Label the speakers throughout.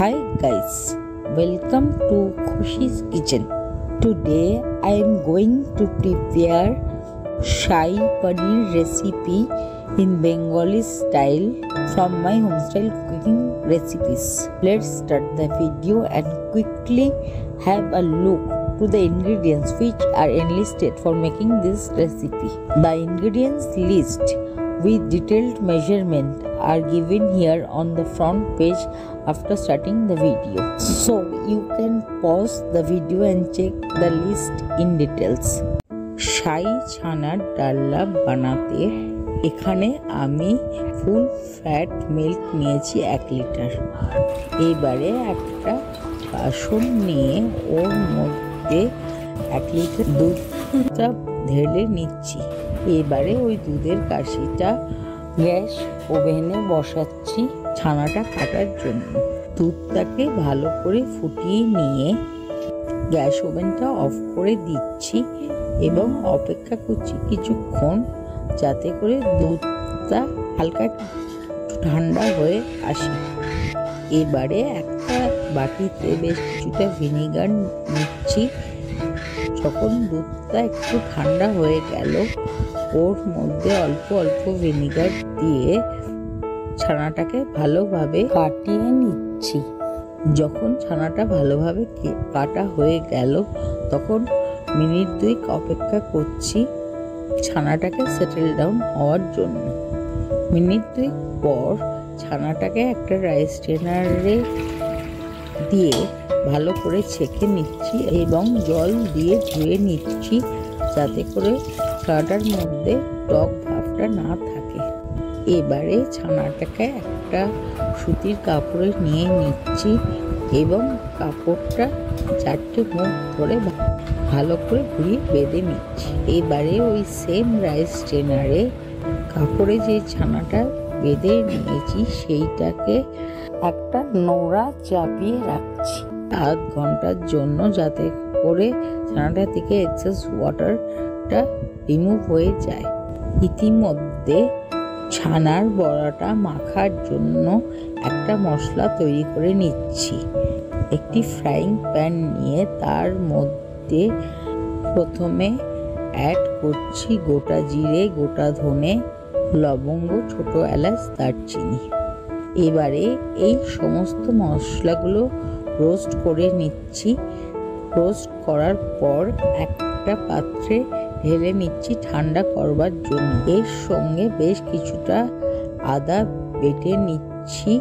Speaker 1: Hi guys, welcome to Khushi's Kitchen. Today I am going to prepare Shahi Paneer recipe in Bengali style from my homestyle cooking recipes. Let's start the video and quickly have a look to the ingredients which are enlisted for making this recipe. The ingredients list with detailed measurement are given here on the front page after starting the video, so you can pause the video and check the list in details. শাহি ছানার ডালনা বানাতে এখানে আমি full fat milk নিয়েছি 1 litre. এবারে একটা বাসন নিয়ে ওর মধ্যে 1 লিটার দুধটা ঢেলে নিচ্ছি। এবারে ওই দুধের কাশিটা গ্যাস ওভেনে বসাচ্ছি ছানাটা কাটার জন্য। দুধটাকে ভালো করে ফুটিয়ে নিয়ে গ্যাস ওভেনটা অফ করে দিচ্ছি এবং অপেক্ষা করছি কিছুক্ষণ যাতে করে দুধটা হালকা ঠান্ডা হয়ে আসে। এবারে একটা বাটিতে বেশ কিছুটা ভিনিগার নিচ্ছি। যখন দুধটা একটু ঠান্ডা হয়ে গেল ওর মধ্যে অল্প অল্প ভিনিগার দিয়ে ছানাটাকে ভালোভাবে কাটিয়ে নিচ্ছি। যখন ছানাটা ভালোভাবে কাটা হয়ে গেল তখন মিনিট 2 অপেক্ষা করছি ছানাটাকে সেটেল ডাউন হওয়ার জন্য। মিনিট 2 পর ছানাটাকে একটা রাইস স্ট্রেনারে দিয়ে ভালো করে ছেঁকে নিচ্ছি এবং জল দিয়ে ধুয়ে নিচ্ছি যাতে করে ছানাটার মধ্যে টক ভাবটা না থাকে। এবারে ছানাটাকে একটা সুতির কাপড়ে নিয়ে নিচ্ছি এবং কাপড়টা 4টে মুখ ধরে ভালো করে ঘুরিয়ে বেঁধে নিচ্ছি। এবারে ওই সেম রাইস স্ট্রেনারে কাপড়ে যে ছানাটা বেঁধে নিয়েছি সেইটাকে একটা নোড়া চাপিয়ে রাখছি 8 ঘন্টার জন্য, যাতে করে ছানাটা থেকে এক্সেস ওয়াটারটা রিমুভ হয়ে যায়। ইতিমধ্যে ছানার বড়াটা মাখার জন্য একটা মশলা তৈরি করে নিচ্ছি। একটি ফ্রাইং প্যান নিয়ে তার মধ্যে প্রথমে অ্যাড করছি গোটা জিরে, গোটা ধনে, লবঙ্গ, ছোট এলাচ, দারচিনি। এবারে এই সমস্ত মশলাগুলো রোস্ট করে নিচ্ছি। রোস্ট করার পর একটা পাত্রে ঢেলে নিচ্ছি ঠান্ডা করবার জন্য। এর সঙ্গে বেশ কিছুটা আদা বেটে নিচ্ছি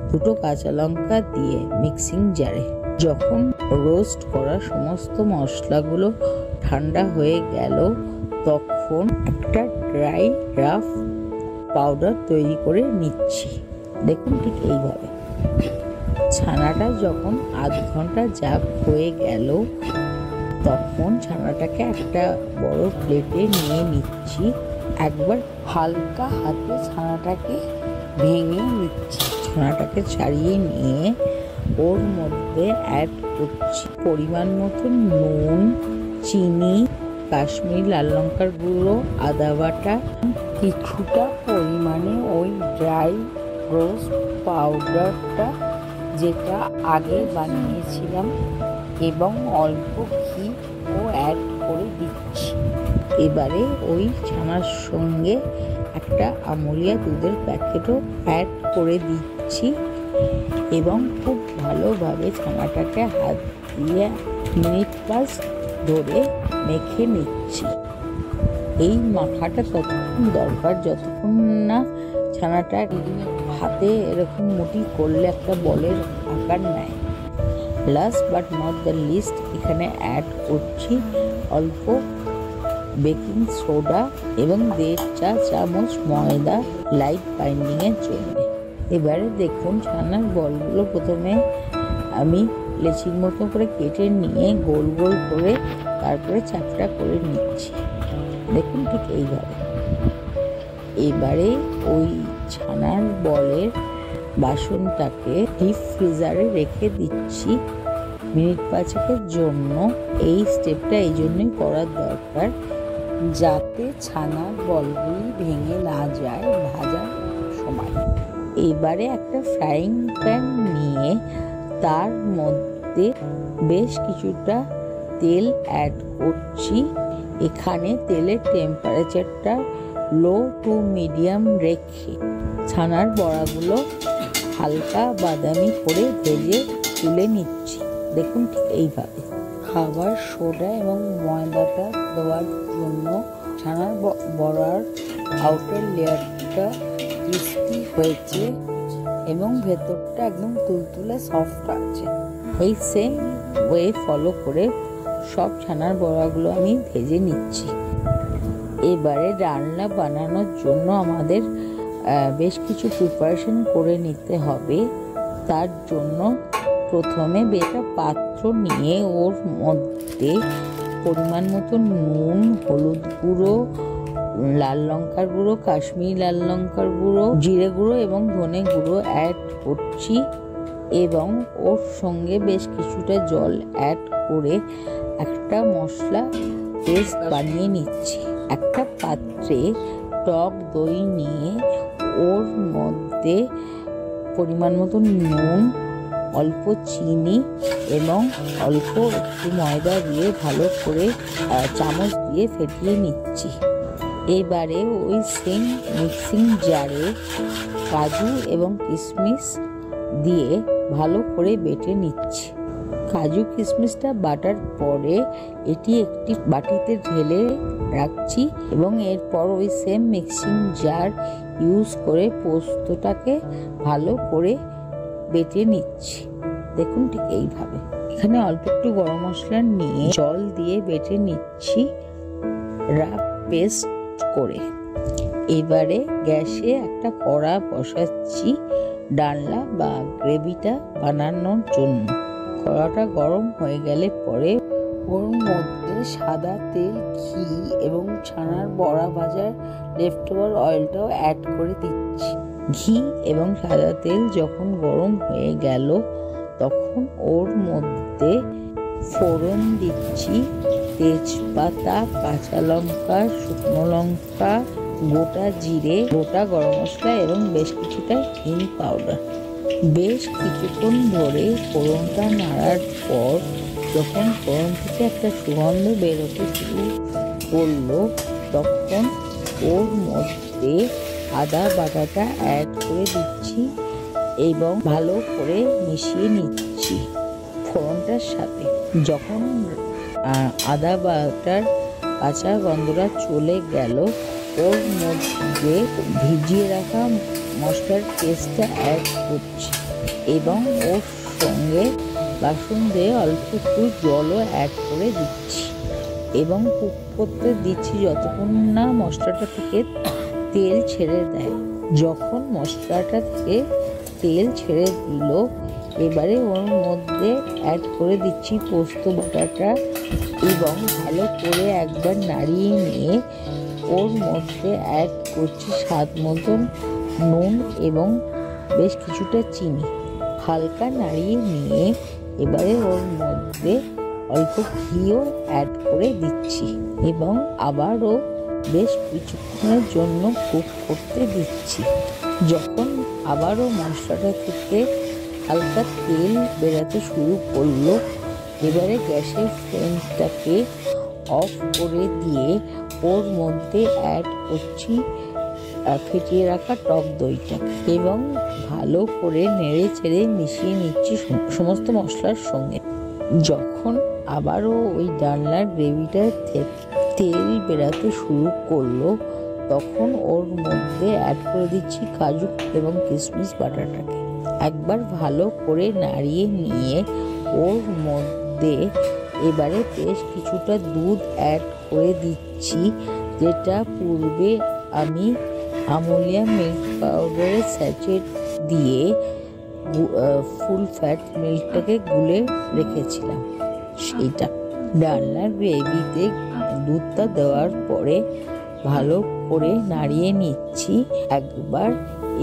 Speaker 1: 2টো কাঁচা লঙ্কা দিয়ে মিক্সিং জারে। যখন রোস্ট করা সমস্ত মশলাগুলো ঠান্ডা হয়ে গেল তখন একটা ড্রাই রাফ পাউডার তৈরি করে নিচ্ছি। দেখুন ঠিক এইভাবে। ছানাটা যখন 8 ঘন্টা জাগ হয়ে গেল তখন ছানাটাকে একটা বড় প্লেটে নিয়ে নিচ্ছি। একবার হালকা হাতে ছানাটাকে ভেঙে নিচ্ছি। ছানাটাকে ছাড়িয়ে নিয়ে ওর মধ্যে অ্যাড করছি পরিমাণ মতো নুন, চিনি, কাশ্মীরি লাল লঙ্কার গুঁড়ো, আদা বাটা, কিছুটা পরিমাণে ওই ড্রাই রোস্ট পাউডারটা যেটা আগে বানিয়েছিলাম এবং অল্প ঘি ও অ্যাড করে দিচ্ছি। এবারে ওই ছানার সঙ্গে একটা আমুলিয়া দুধের প্যাকেটও অ্যাড করে দিচ্ছি এবং খুব ভালোভাবে ছানাটাকে হাত দিয়ে মিনিট 5 ধরে মেখে নিচ্ছি। এই মাখাটা ততক্ষণ দরকার যতক্ষণ না ছানাটা হাতে এরকম মুঠি করলে একটা বলের আকার নেয়। Last but not the least এখানে অ্যাড করছি অল্প বেকিং সোডা এবং 1.5 চা চামচ ময়দা লাইট বাইন্ডিংয়ের জন্য। এবারে দেখুন ছানার বলগুলো প্রথমে আমি লেচির মতো করে কেটে নিয়ে গোল গোল করে তারপরে চ্যাপটা করে নিচ্ছি। দেখুন ঠিক এইভাবে। এবারে ওই ছানার বলের বাসনটাকে ডিপ ফ্রিজারে রেখে দিচ্ছি মিনিট 5-এর জন্য। এই স্টেপটা এই জন্যই করার দরকার যাতে ছানার বলগুলি ভেঙে না যায় ভাজার সময়। এবারে একটা ফ্রাইং প্যান নিয়ে তার মধ্যে বেশ কিছুটা তেল অ্যাড করছি। এখানে তেলের টেম্পারেচারটা লো টু মিডিয়াম রেখে ছানার বড়াগুলো হালকা বাদামি করে ভেজে তুলে নিচ্ছি। দেখুন ঠিক এইভাবে। খাবার সোডা এবং ময়দাটা দেওয়ার জন্য ছানার বড়ার আউটার লেয়ারটা ক্রিস্পি হয়েছে এবং ভেতরটা একদম তুলতুলে সফট আছে। ওই সেম ওয়ে ফলো করে সব ছানার বড়াগুলো আমি ভেজে নিচ্ছি। এবারে ডালনা বানানোর জন্য আমাদের বেশ কিছু প্রিপারেশন করে নিতে হবে। তার জন্য প্রথমে একটা পাত্র নিয়ে ওর মধ্যে পরিমাণ মতো নুন, হলুদ গুঁড়ো, লাল লঙ্কার গুঁড়ো, কাশ্মীরি লাল লঙ্কার গুঁড়ো, জিরে গুঁড়ো এবং ধনে গুঁড়ো অ্যাড করছি এবং ওর সঙ্গে বেশ কিছুটা জল অ্যাড করে একটা মশলা পেস্ট বানিয়ে নিচ্ছি। একটা পাত্রে টক দই নিয়ে ওর মধ্যে পরিমাণ মতো নুন, অল্প চিনি এবং অল্প একটু ময়দা দিয়ে ভালো করে চামচ দিয়ে ফেটিয়ে নিচ্ছি। এবারে ওই সেম মিক্সিং জারে কাজু এবং কিশমিশ দিয়ে ভালো করে বেটে নিচ্ছি। কাজু কিশমিশটা বাটার পরে এটি একটি বাটিতে ঢেলে রাখছি এবং এরপর ওই সেম মিক্সিং জার ইউজ করে পোস্তটাকে ভালো করে বেটে নিচ্ছি। দেখুন ঠিক এইভাবে। এখানে অল্প একটু গরম মশলা নিয়ে জল দিয়ে বেটে নিচ্ছি রাফ পেস্ট করে। এবারে গ্যাসে একটা কড়া বসাচ্ছি ডালনা বা গ্রেভিটা বানানোর জন্য। কড়াটা গরম হয়ে গেলে পরে ওর মধ্যে সাদা তেল, ঘি এবং ছানার বড়া ভাজার লেফট ওভার অয়েলটাও অ্যাড করে দিচ্ছি। ঘি এবং সাদা তেল যখন গরম হয়ে গেল তখন ওর মধ্যে ফোড়ন দিচ্ছি তেজপাতা, কাঁচা লঙ্কা, শুকনো লঙ্কা, গোটা জিরে, গোটা গরম মশলা এবং বেশ কিছুটা হিং পাউডার। বেশ কিছুক্ষণ ধরে ফোড়নটা নাড়ার পর যখন ফোড়ন থেকে একটা সুগন্ধ বেরোতে শুরু করলো তখন ওর মধ্যে আদা বাটাটা অ্যাড করে দিচ্ছি এবং ভালো করে মিশিয়ে নিচ্ছি ফোড়নটার সাথে। যখন আদা বাটার কাঁচা গন্ধটা চলে গেল ওর মধ্যে ভিজিয়ে রাখা মশলার পেস্টটা অ্যাড করছি এবং ওর সঙ্গে বাসন দিয়ে অল্প একটু জলও অ্যাড করে দিচ্ছি এবং কুক করতে দিচ্ছি যতক্ষণ না মশলাটা থেকে তেল ছেড়ে দেয়। যখন মশলাটা থেকে তেল ছেড়ে দিল এবারে ওর মধ্যে অ্যাড করে দিচ্ছি পোস্ত বাটাটা এবং ভালো করে একবার নাড়িয়ে নিয়ে ওর মধ্যে অ্যাড করছি স্বাদ মতন নুন এবং বেশ কিছুটা চিনি। হালকা নাড়িয়ে নিয়ে এবারে ওর মধ্যে অল্প ঘিও অ্যাড করে দিচ্ছি এবং আবারও বেশ কিছুক্ষণের জন্য কুক করতে দিচ্ছি। যখন আবারও মশলাটা থেকে হালকা তেল বেরাতে শুরু করলো এবারে গ্যাসের ফ্লেমটাকে অফ করে দিয়ে ওর মধ্যে অ্যাড করছি ফেটিয়ে রাখা টক দইটা এবং ভালো করে নেড়ে চেড়ে মিশিয়ে নিচ্ছি সমস্ত মশলার সঙ্গে। যখন আবারও ওই ডালনার গ্রেভিটা তেল বেরাতে শুরু করলো তখন ওর মধ্যে অ্যাড করে দিচ্ছি কাজু এবং কিশমিশ বাটাটাকে। একবার ভালো করে নাড়িয়ে নিয়ে ওর মধ্যে এবারে বেশ কিছুটা দুধ অ্যাড করে দিচ্ছি, যেটা পূর্বে আমি আমুলিয়া মিল্ক পাউডারের স্যাচেট দিয়ে ফুল ফ্যাট মিল্কটাকে গুলে রেখেছিলাম সেইটা। ডালনার গ্রেভিতে দুধটা দেওয়ার পরে ভালো করে নাড়িয়ে নিচ্ছি একবার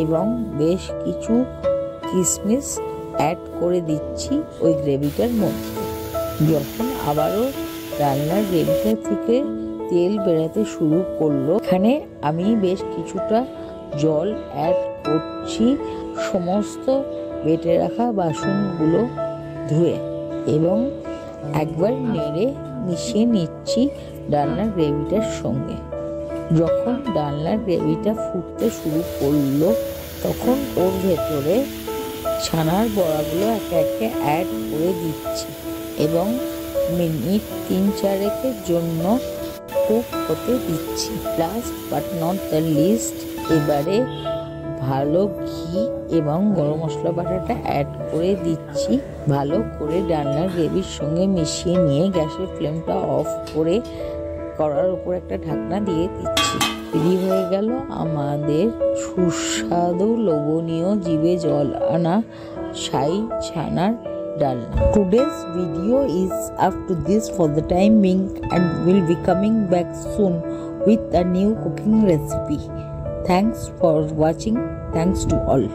Speaker 1: এবং বেশ কিছু কিশমিশ অ্যাড করে দিচ্ছি ওই গ্রেভিটার মধ্যে। যখন আবারও ডালনার গ্রেভিটা থেকে তেল বেরাতে শুরু করলো এখানে আমি বেশ কিছুটা জল অ্যাড করছি সমস্ত বেটে রাখা বাসনগুলো ধুয়ে এবং একবার নেড়ে মিশিয়ে নিচ্ছি ডালনার গ্রেভিটার সঙ্গে। যখন ডালনার গ্রেভিটা ফুটতে শুরু করলো তখন ওর ভেতরে ছানার বড়াগুলো একে একে অ্যাড করে দিচ্ছি এবং মিনিট 3-4 জন্য কুক হতে দিচ্ছি। Last but not the least, এবারে ভালো ঘি এবং গরম মশলা বাটাটা অ্যাড করে দিচ্ছি। ভালো করে ডালনার গ্রেভির সঙ্গে মিশিয়ে নিয়ে গ্যাসের ফ্লেমটা অফ করে কড়ার উপর একটা ঢাকনা দিয়ে দিচ্ছি। রেডি হয়ে গেল আমাদের সুস্বাদু লোভনীয় জিভে জল আনা শাহী ছানার ডালনা। Today's video is up to this for the time being and will be coming back soon with a new cooking recipe. Thanks for watching. Thanks to all.